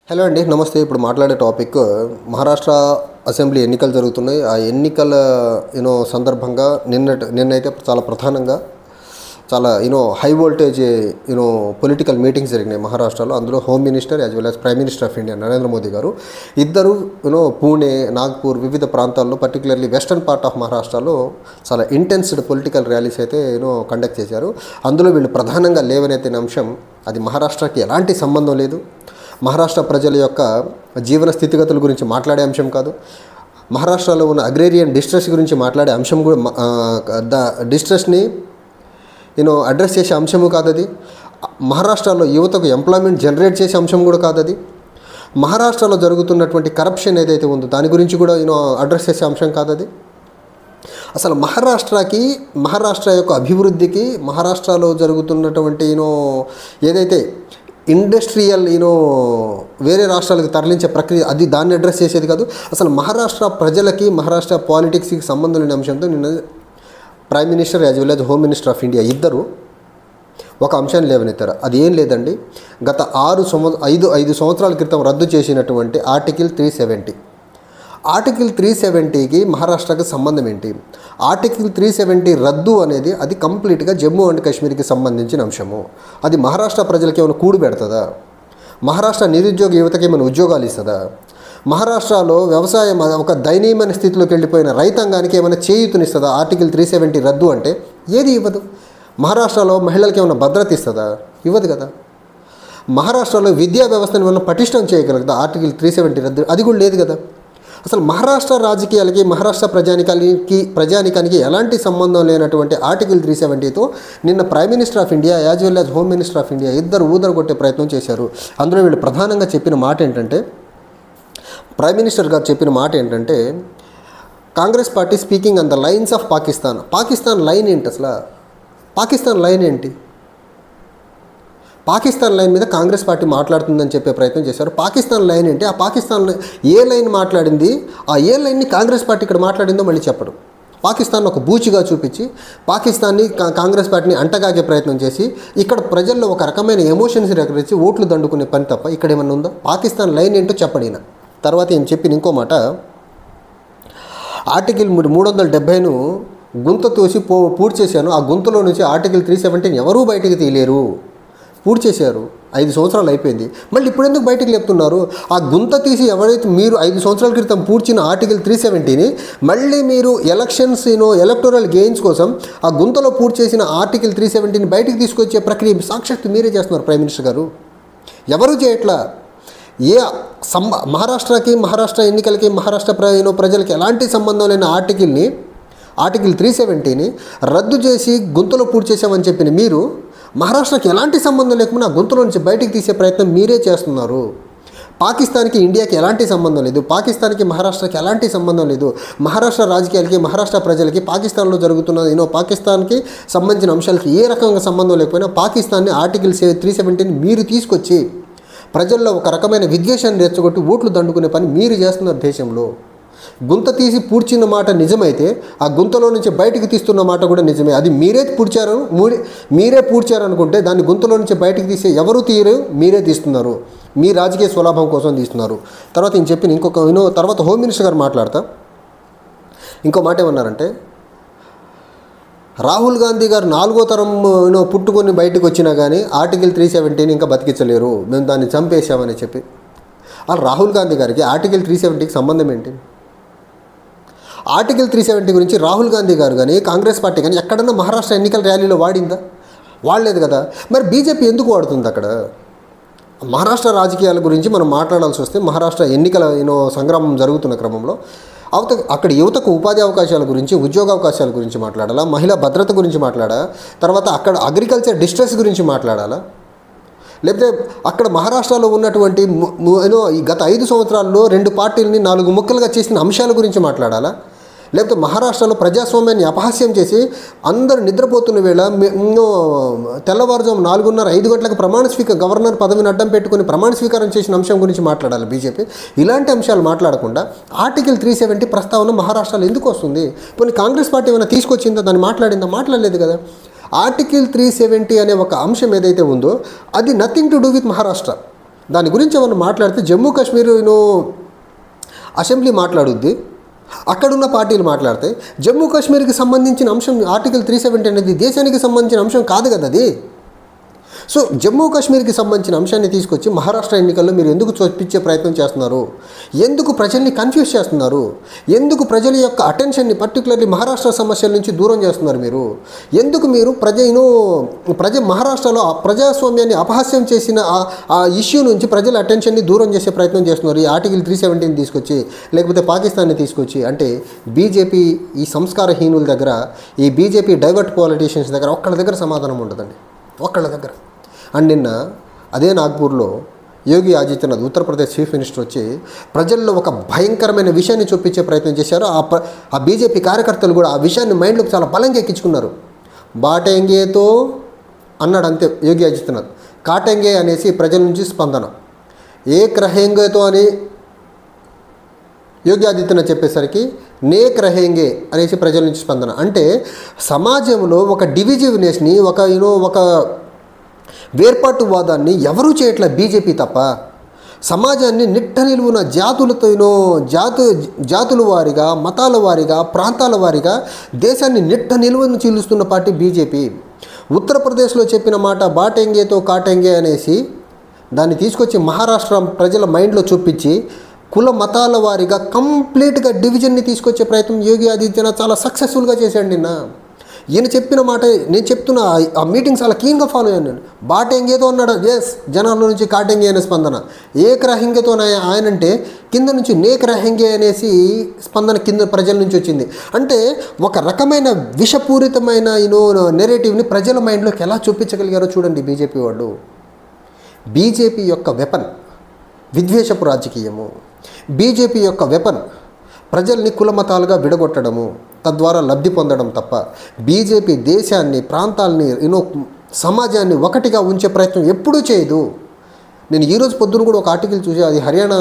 Hello అండి, నమస్తే. ఇప్పుడు మాట్లాడే టాపిక్ మహారాష్ట్ర అసెంబ్లీ ఎన్నికలు జరుగుతున్నాయి. ఆ ఎన్నికల సందర్భంగా నిన్నైతే చాలా ప్రధానంగా చాలా హై వోల్టేజ్ పొలిటికల్ మీటింగ్స్ జరిగినాయి మహారాష్ట్రలో. అందులో home minister as well as prime minister of India Narendra Modi గారు ఇద్దరు పూణే, నాగ్పూర్ వివిధ ప్రాంతాల్లో, పర్టికులర్లీ వెస్టర్న్ పార్ట్ ఆఫ్ మహారాష్ట్రలో చాలా ఇంటెన్స్డ్ పొలిటికల్ ర్యాలీస్ అయితే కండక్ట్ చేశారు. అందులో వీళ్ళు ప్రధానంగా లేవనెత్తిన అంశం, అది మహారాష్ట్రకి ఎలాంటి సంబంధం లేదు, మహారాష్ట్ర ప్రజల యొక్క జీవన స్థితిగతుల గురించి మాట్లాడే అంశం కాదు, మహారాష్ట్రలో ఉన్న అగ్రేరియన్ డిస్ట్రెస్ గురించి మాట్లాడే అంశం కూడా, డిస్ట్రెస్ని అడ్రస్ చేసే అంశము కాదు అది. మహారాష్ట్రలో యువతకు ఎంప్లాయ్మెంట్ జనరేట్ చేసే అంశం కూడా కాదు అది. మహారాష్ట్రలో జరుగుతున్నటువంటి కరప్షన్ ఏదైతే ఉందో దాని గురించి కూడా అడ్రస్ చేసే అంశం కాదు అది. అసలు మహారాష్ట్ర యొక్క అభివృద్ధికి, మహారాష్ట్రలో జరుగుతున్నటువంటి ఏదైతే ఇండస్ట్రియల్ వేరే రాష్ట్రాలకు తరలించే ప్రక్రియ, అది దాన్ని అడ్రస్ చేసేది కాదు. అసలు మహారాష్ట్ర ప్రజలకి, మహారాష్ట్ర పాలిటిక్స్కి సంబంధం లేని అంశంతో నిన్న prime minister as well as home minister of India ఇద్దరు ఒక అంశాన్ని లేవనెత్తారు. అది ఏం లేదండి, గత 5 సంవత్సరాల క్రితం రద్దు చేసినటువంటి ఆర్టికల్ 370. ఆర్టికల్ 370కి మహారాష్ట్రకి సంబంధం ఏంటి? ఆర్టికల్ 370 రద్దు అనేది అది కంప్లీట్గా జమ్మూ అండ్ కాశ్మీర్కి సంబంధించిన అంశము. అది మహారాష్ట్ర ప్రజలకి ఏమైనా కూడు పెడుతుందా? మహారాష్ట్ర నిరుద్యోగ యువతకి ఏమైనా ఉద్యోగాలు ఇస్తుందా? మహారాష్ట్రలో వ్యవసాయం ఒక దయనీయమైన స్థితిలోకి వెళ్ళిపోయిన రైతాంగానికి ఏమైనా చేయూతనిస్తుందా ఆర్టికల్ 370 రద్దు అంటే? ఏది ఇవ్వదు. మహారాష్ట్రలో మహిళలకి ఏమైనా భద్రత ఇస్తుందా? ఇవ్వదు కదా. మహారాష్ట్రలో విద్యా వ్యవస్థను ఏమైనా పటిష్టం చేయగలుగుతా ఆర్టికల్ 370 రద్దు? అది కూడా లేదు కదా. అసలు మహారాష్ట్ర రాజకీయాలకి, మహారాష్ట్ర ప్రజానికానికి ఎలాంటి సంబంధం లేనటువంటి ఆర్టికల్ 370తో నిన్న prime minister of India as well as home minister of India ఇద్దరు ఊదరగొట్టే ప్రయత్నం చేశారు. అందులో వీళ్ళు ప్రధానంగా చెప్పిన మాట ఏంటంటే, ప్రైమ్ మినిస్టర్ గారు చెప్పిన మాట ఏంటంటే, Congress party speaking on the lines of Pakistan. Pakistan line ఏంటి అసలు? పాకిస్తాన్ లైన్ ఏంటి? పాకిస్తాన్ లైన్ మీద కాంగ్రెస్ పార్టీ మాట్లాడుతుందని చెప్పే ప్రయత్నం చేశారు. పాకిస్తాన్ లైన్ ఏంటి? ఆ పాకిస్తాన్ ఏ లైన్ మాట్లాడింది, ఆ ఏ లైన్ని కాంగ్రెస్ పార్టీ ఇక్కడ మాట్లాడిందో మళ్ళీ చెప్పడం. పాకిస్తాన్ ఒక బూచిగా చూపించి పాకిస్తాన్ని, కాంగ్రెస్ పార్టీని అంటగాగే ప్రయత్నం చేసి ఇక్కడ ప్రజల్లో ఒక రకమైన ఎమోషన్స్ రేకరించి ఓట్లు దండుకునే పని తప్ప ఇక్కడ ఏమన్నా ఉందా? పాకిస్తాన్ లైన్ ఏంటో చెప్పడిన తర్వాత ఏం చెప్పిన ఇంకో మాట, ఆర్టికల్ 370ను గుంత తోసి పూర్తి చేశాను. ఆ గుంతలో నుంచి ఆర్టికల్ 370 ఎవరూ బయటికి తీయలేరు. పూర్తి చేశారు. 5 సంవత్సరాలు అయిపోయింది. మళ్ళీ ఇప్పుడు ఎందుకు బయటకు లేపుతున్నారు? ఆ గుంత తీసి ఎవరైతే మీరు 5 సంవత్సరాల క్రితం పూడ్చిన ఆర్టికల్ 370ని మళ్ళీ మీరు ఎలక్షన్స్ ఎలక్టోరల్ గెయిన్స్ కోసం ఆ గుంతలో పూర్తి చేసిన ఆర్టికల్ 370ని బయటికి తీసుకొచ్చే ప్రక్రియ సాక్షాత్తు మీరే చేస్తున్నారు ప్రైమ్ మినిస్టర్ గారు. ఎవరూ చేయట్లా. మహారాష్ట్ర ఎన్నికలకి, మహారాష్ట్ర ప్రజలకి ఎలాంటి సంబంధం లేని ఆర్టికల్ 370ని రద్దు చేసి గుంతలో పూర్తి చేసామని చెప్పిన మీరు, మహారాష్ట్రకి ఎలాంటి సంబంధం లేకుండా ఆ గుంతలో నుంచి బయటికి తీసే ప్రయత్నం మీరే చేస్తున్నారు. పాకిస్తాన్కి ఇండియాకి ఎలాంటి సంబంధం లేదు, పాకిస్తాన్కి మహారాష్ట్రకి ఎలాంటి సంబంధం లేదు. మహారాష్ట్ర రాజకీయాలకి, మహారాష్ట్ర ప్రజలకి పాకిస్తాన్లో జరుగుతున్న పాకిస్తాన్కి సంబంధించిన అంశాలకి ఏ రకంగా సంబంధం లేకపోయినా పాకిస్తాన్ని ఆర్టికల్ 370ని మీరు తీసుకొచ్చి ప్రజల్లో ఒక రకమైన విద్వేషాన్ని రెచ్చగొట్టి ఓట్లు దండుకునే పని మీరు చేస్తున్నారు దేశంలో. గుంత తీసి పూడ్చిన మాట నిజమైతే ఆ గుంతలో నుంచి బయటికి తీస్తున్న మాట కూడా నిజమే. అది మీరే పూడ్చారు అనుకుంటే దాన్ని గుంతలో నుంచి బయటికి తీసే ఎవరు తీయరు, మీరే తీస్తున్నారు. మీ రాజకీయ స్వలాభం కోసం తీస్తున్నారు. తర్వాత నేను చెప్పిన తర్వాత హోమ్ మినిస్టర్ గారు మాట్లాడతా ఇంకో మాట ఏమన్నారంటే, రాహుల్ గాంధీ గారు 4వ తరం పుట్టుకొని బయటకు వచ్చినా కానీ ఆర్టికల్ 370ని ఇంకా బతికించలేరు, మేము దాన్ని చంపేశామని చెప్పి. అలా రాహుల్ గాంధీ గారికి ఆర్టికల్ 370కి సంబంధం ఏంటి? ఆర్టికల్ 370 గురించి రాహుల్ గాంధీ గారు కానీ, కాంగ్రెస్ పార్టీ కానీ ఎక్కడన్నా మహారాష్ట్ర ఎన్నికల ర్యాలీలో వాడిందా? వాడలేదు కదా. మరి బీజేపీ ఎందుకు వాడుతుంది అక్కడ? మహారాష్ట్ర రాజకీయాల గురించి మనం మాట్లాడాల్సి వస్తే, మహారాష్ట్ర ఎన్నికల సంగ్రామం జరుగుతున్న క్రమంలో అక్కడ యువతకు ఉపాధి అవకాశాల గురించి, ఉద్యోగ అవకాశాల గురించి మాట్లాడాలా, మహిళా భద్రత గురించి మాట్లాడాలా, తర్వాత అక్కడ అగ్రికల్చర్ డిస్ట్రెస్ గురించి మాట్లాడాలా, లేకపోతే అక్కడ మహారాష్ట్రలో ఉన్నటువంటి ఈ గత 5 సంవత్సరాల్లో 2 పార్టీలని 4 ముక్కలుగా చేసిన అంశాల గురించి మాట్లాడాలా, లేకపోతే మహారాష్ట్రలో ప్రజాస్వామ్యాన్ని అపహాస్యం చేసి అందరూ నిద్రపోతున్న వేళ తెల్లవారుజాము 4:30-5 గంటలకు గవర్నర్ పదవిని అడ్డం పెట్టుకుని ప్రమాణ స్వీకారం చేసిన అంశం గురించి మాట్లాడాలి బీజేపీ. ఇలాంటి అంశాలు మాట్లాడకుండా ఆర్టికల్ 370 ప్రస్తావన మహారాష్ట్రలో ఎందుకు వస్తుంది? కొన్ని కాంగ్రెస్ పార్టీ ఏమైనా తీసుకొచ్చిందా, దాన్ని మాట్లాడిందా? మాట్లాడలేదు కదా. ఆర్టికల్ 370 అనే ఒక అంశం ఏదైతే ఉందో అది nothing to do with Maharashtra. దాని గురించి ఏమన్నా మాట్లాడితే జమ్మూ కాశ్మీర్ అసెంబ్లీ మాట్లాడుద్ది, అక్కడున్న పార్టీలు మాట్లాడతాయి. జమ్మూ కాశ్మీర్కి సంబంధించిన అంశం ఆర్టికల్ 370 అనేది దేశానికి సంబంధించిన అంశం కాదు కదా అది. సో జమ్మూ కాశ్మీర్కి సంబంధించిన అంశాన్ని తీసుకొచ్చి మహారాష్ట్ర ఎన్నికల్లో మీరు ఎందుకు చూపించే ప్రయత్నం చేస్తున్నారు? ఎందుకు ప్రజల్ని కన్ఫ్యూజ్ చేస్తున్నారు? ఎందుకు ప్రజల యొక్క అటెన్షన్ని పర్టికులర్లీ మహారాష్ట్ర సమస్యల నుంచి దూరం చేస్తున్నారు? ఎందుకు మీరు మహారాష్ట్రలో ప్రజాస్వామ్యాన్ని అపహాస్యం చేసిన ఆ ఇష్యూ నుంచి ప్రజల అటెన్షన్ని దూరం చేసే ప్రయత్నం చేస్తున్నారు ఈ ఆర్టికల్ 370ని తీసుకొచ్చి, లేకపోతే పాకిస్తాన్ని తీసుకొచ్చి? అంటే బీజేపీ ఈ సంస్కారహీనుల దగ్గర, ఈ బీజేపీ డైవర్ట్ పాలిటీషియన్స్ దగ్గర ఒక్కళ్ళ దగ్గర సమాధానం ఉండదండి, ఒక్కళ్ళ దగ్గర. అండ్ నిన్న అదే నాగ్పూర్లో యోగి ఆదిత్యనాథ్ ఉత్తరప్రదేశ్ చీఫ్ మినిస్టర్ వచ్చి ప్రజల్లో ఒక భయంకరమైన విషయాన్ని చూపించే ప్రయత్నం చేశారు. ఆ బీజేపీ కార్యకర్తలు కూడా ఆ విషయాన్ని మైండ్లోకి చాలా బలంగా ఎక్కించుకున్నారు. బాటెంగేతో అన్నాడు అంతే యోగి ఆదిత్యనాథ్. కాటెంగే అనేసి ప్రజల నుంచి స్పందన. ఏక్ రహేంగేతో అని యోగి ఆదిత్యనాథ్ చెప్పేసరికి నేక్ రహేంగే అనేసి ప్రజల నుంచి స్పందన. అంటే సమాజంలో ఒక డివిజివ్నెస్ని, ఒక వేర్పాటువాదాన్ని ఎవరూ చేయట్లే బీజేపీ తప్ప. సమాజాన్ని నిట్ట నిలువున జాతుల వారిగా, మతాల వారిగా, ప్రాంతాల వారిగా దేశాన్ని నిట్ట నిలువున చీలుస్తున్న పార్టీ బీజేపీ. ఉత్తరప్రదేశ్లో చెప్పిన మాట బాటెంగేతో కాటెంగే అనేసి దాన్ని తీసుకొచ్చి మహారాష్ట్ర ప్రజల మైండ్లో చూపించి కుల మతాల వారిగా కంప్లీట్గా డివిజన్ని తీసుకొచ్చే ప్రయత్నం యోగి ఆదిత్యనాథ్ చాలా సక్సెస్ఫుల్గా చేశాడు నిన్న. ఈయన చెప్పిన మాట నేను చెప్తున్నా, ఆ మీటింగ్ చాలా క్లీన్గా ఫాలో అయ్యాను నేను. బాటెంగేతో అన్నాడు, ఎస్, జనాల నుంచి కాటెంగే అనే స్పందన. ఏక్ రహెంగేతో ఆయనంటే కింద నుంచి నేక్ రహెంగే అనేసి స్పందన కింద ప్రజల నుంచి వచ్చింది. అంటే ఒక రకమైన విషపూరితమైన నెరేటివ్ని ప్రజల మైండ్లోకి ఎలా చూపించగలిగారో చూడండి బీజేపీ వాళ్ళు. బీజేపీ యొక్క వెపన్ విద్వేషపు రాజకీయము. బీజేపీ యొక్క వెపన్ ప్రజల్ని కులమతాలుగా విడగొట్టడము, తద్వారా లబ్ధి పొందడం తప్ప బీజేపీ దేశాన్ని, ప్రాంతాలని, సమాజాన్ని ఒకటిగా ఉంచే ప్రయత్నం ఎప్పుడూ చేయదు. నేను ఈరోజు పొద్దున కూడా ఒక ఆర్టికల్ చూసి, అది హర్యానా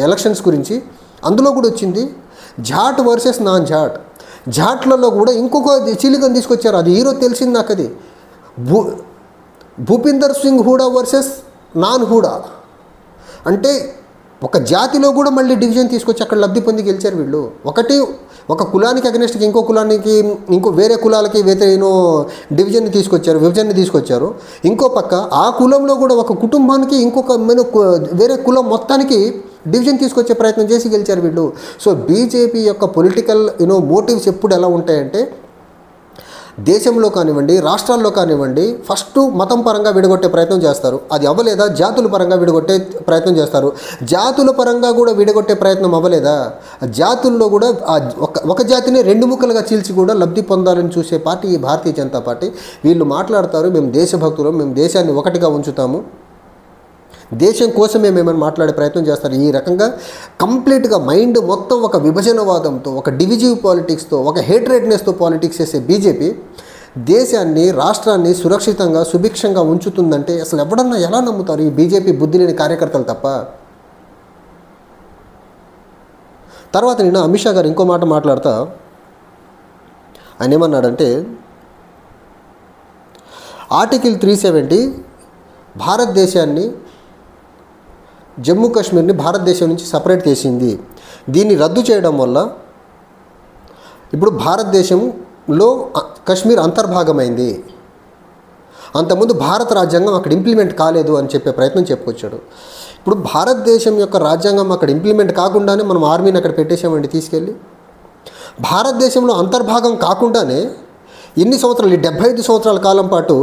ఎలక్షన్స్ గురించి, అందులో కూడా వచ్చింది జాట్ వర్సెస్ నాన్ జాట్. జాట్లలో కూడా ఇంకొక చిలికను తీసుకొచ్చారు. అది ఈరోజు తెలిసింది నాకు. అది భూపిందర్ సింగ్ హూడా వర్సెస్ నాన్ హూడా. అంటే ఒక జాతిలో కూడా మళ్ళీ డివిజన్ తీసుకొచ్చి అక్కడ లబ్ధి పొంది గెలిచారు వీళ్ళు. ఒక కులానికి అగెనెస్ట్కి ఇంకో కులానికి, వేరే కులాలకి డివిజన్ని తీసుకొచ్చారు, విభజనని తీసుకొచ్చారు. ఇంకో పక్క ఆ కులంలో కూడా ఒక కుటుంబానికి వేరే కులం మొత్తానికి డివిజన్ తీసుకొచ్చే ప్రయత్నం చేసి గెలిచారు వీళ్ళు. సో బీజేపీ యొక్క పొలిటికల్ మోటివ్స్ ఎప్పుడు ఎలా ఉంటాయంటే, దేశంలో కానివ్వండి, రాష్ట్రాల్లో కానివ్వండి, ఫస్ట్ మతం పరంగా విడగొట్టే ప్రయత్నం చేస్తారు. అది అవ్వలేదా, జాతుల పరంగా విడగొట్టే ప్రయత్నం చేస్తారు. జాతుల పరంగా కూడా విడగొట్టే ప్రయత్నం అవ్వలేదా, జాతుల్లో కూడా ఒక జాతిని రెండు ముక్కలుగా చీల్చి కూడా లబ్ధి పొందాలని చూసే పార్టీ ఈ భారతీయ జనతా పార్టీ. వీళ్ళు మాట్లాడతారు, మేము దేశభక్తులు, మేము దేశాన్ని ఒకటిగా ఉంచుతాము, దేశం కోసమే మేమని మాట్లాడే ప్రయత్నం చేస్తారు. ఈ రకంగా కంప్లీట్గా మైండ్ మొత్తం ఒక విభజనవాదంతో, ఒక డివిజివ్ పాలిటిక్స్తో, ఒక హేట్రేడ్నెస్తో పాలిటిక్స్ చేసే బీజేపీ దేశాన్ని, రాష్ట్రాన్ని సురక్షితంగా, సుభిక్షంగా ఉంచుతుందంటే అసలు ఎవడన్నా ఎలా నమ్ముతారు? ఈ బీజేపీ బుద్ధి లేని కార్యకర్తలు తప్ప. తర్వాత నిన్న అమిత్ షా గారు ఇంకో మాట మాట్లాడుతూ ఆయన ఏమన్నాడంటే, ఆర్టికల్ 370 భారతదేశాన్ని, జమ్మూ కాశ్మీర్ని భారతదేశం నుంచి సపరేట్ చేసింది. దీన్ని రద్దు చేయడం వల్ల ఇప్పుడు భారతదేశంలో కాశ్మీర్ అంతర్భాగమైంది. అంతకుముందు భారత రాజ్యాంగం అక్కడ ఇంప్లిమెంట్ కాలేదు అని చెప్పే ప్రయత్నం చెప్పుకొచ్చాడు. ఇప్పుడు భారతదేశం యొక్క రాజ్యాంగం అక్కడ ఇంప్లిమెంట్ కాకుండానే మనం ఆర్మీని అక్కడ పెట్టేసామండి తీసుకెళ్ళి. భారతదేశంలో అంతర్భాగం కాకుండానే ఇన్ని సంవత్సరాలు, 75 సంవత్సరాల కాలం పాటు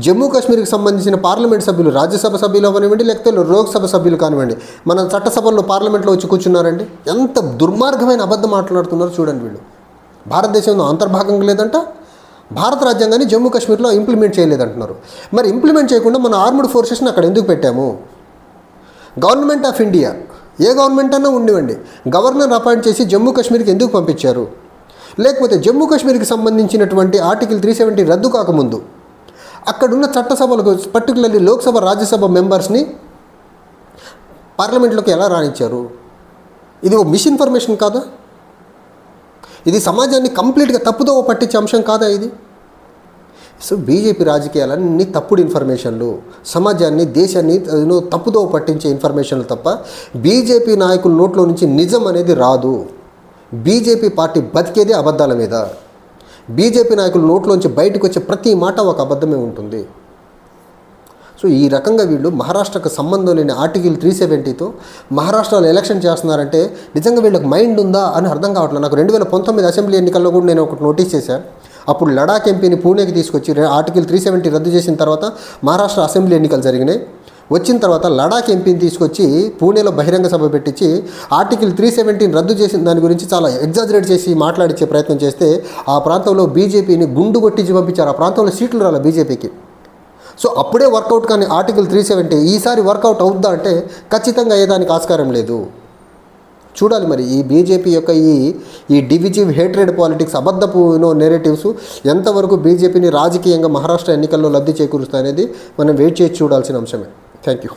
జమ్మూ కాశ్మీర్కి సంబంధించిన పార్లమెంట్ సభ్యులు, రాజ్యసభ సభ్యులు అవ్వనివ్వండి, లేకపోతే లోక్సభ సభ్యులు కానివ్వండి, మన చట్టసభల్లో పార్లమెంట్లో వచ్చి కూర్చున్నారండి. ఎంత దుర్మార్గమైన అబద్ధం మాట్లాడుతున్నారు చూడండి వీళ్ళు. భారతదేశంలో అంతర్భాగం లేదంట, భారత రాజ్యాంగాన్ని జమ్మూ కాశ్మీర్లో ఇంప్లిమెంట్ చేయలేదంటున్నారు. మరి ఇంప్లిమెంట్ చేయకుండా మన ఆర్మ్డ్ ఫోర్సెస్ని అక్కడ ఎందుకు పెట్టాము? Government of India, A government అన్నా ఉండివ్వండి, గవర్నర్ అపాయింట్ చేసి జమ్మూ కాశ్మీర్కి ఎందుకు పంపించారు? లేకపోతే జమ్మూ కాశ్మీర్కి సంబంధించినటువంటి ఆర్టికల్ 370 రద్దు కాకముందు అక్కడున్న చట్టసభలకు, పర్టికులర్లీ లోక్సభ, రాజ్యసభ మెంబర్స్ని పార్లమెంట్లోకి ఎలా రానిచ్చారు? ఇది ఒక మిస్ఇన్ఫర్మేషన్ కాదా? ఇది సమాజాన్ని కంప్లీట్గా తప్పుదోవ పట్టించే అంశం కాదా? సో బీజేపీ రాజకీయాలన్నీ తప్పుడు ఇన్ఫర్మేషన్లు, సమాజాన్ని దేశాన్ని తప్పుదో పట్టించే ఇన్ఫర్మేషన్లు తప్ప బీజేపీ నాయకుల నోట్లో నుంచి నిజం అనేది రాదు. బీజేపీ పార్టీ బతికేదే అబద్ధాల మీద. బీజేపీ నాయకుల నోట్లోంచి బయటకు వచ్చే ప్రతి మాట ఒక అబద్ధమే ఉంటుంది. సో ఈ రకంగా వీళ్ళు మహారాష్ట్రకు సంబంధం లేని ఆర్టికల్ 370తో మహారాష్ట్రలో ఎలక్షన్ చేస్తున్నారంటే నిజంగా వీళ్ళకి మైండ్ ఉందా అని అర్థం కావట్లేదు. నాకు 2019 అసెంబ్లీ ఎన్నికల్లో కూడా నేను ఒకటి నోటీస్ చేశాను. అప్పుడు లడాక్ ఎంపీని పూణేకి తీసుకొచ్చి ఆర్టికల్ 370 రద్దు చేసిన తర్వాత మహారాష్ట్ర అసెంబ్లీ ఎన్నికలు జరిగినాయి. వచ్చిన తర్వాత లడాక్ ఎంపీని తీసుకొచ్చి పూణేలో బహిరంగ సభ పెట్టించి ఆర్టికల్ 370 రద్దు చేసిన దాని గురించి చాలా ఎగ్జాజరేట్ చేసి మాట్లాడించే ప్రయత్నం చేస్తే ఆ ప్రాంతంలో బీజేపీని గుండు కొట్టించి పంపించారు. ఆ ప్రాంతంలో సీట్లు రాలే బీజేపీకి. సో అప్పుడే వర్కౌట్ కానీ ఆర్టికల్ 370 ఈసారి వర్కౌట్ అవుద్దా అంటే ఖచ్చితంగా అయ్యేదానికి ఆస్కారం లేదు. చూడాలి మరి ఈ బీజేపీ యొక్క ఈ డివిజివ్ హేట్రెడ్ పాలిటిక్స్, అబద్ధపు నెరేటివ్స్ ఎంతవరకు బీజేపీని రాజకీయంగా మహారాష్ట్ర ఎన్నికల్లో లబ్ధి చేకూరుస్తాయనేది మనం వెయిట్ చేసి చూడాల్సిన అంశమే. Thank you.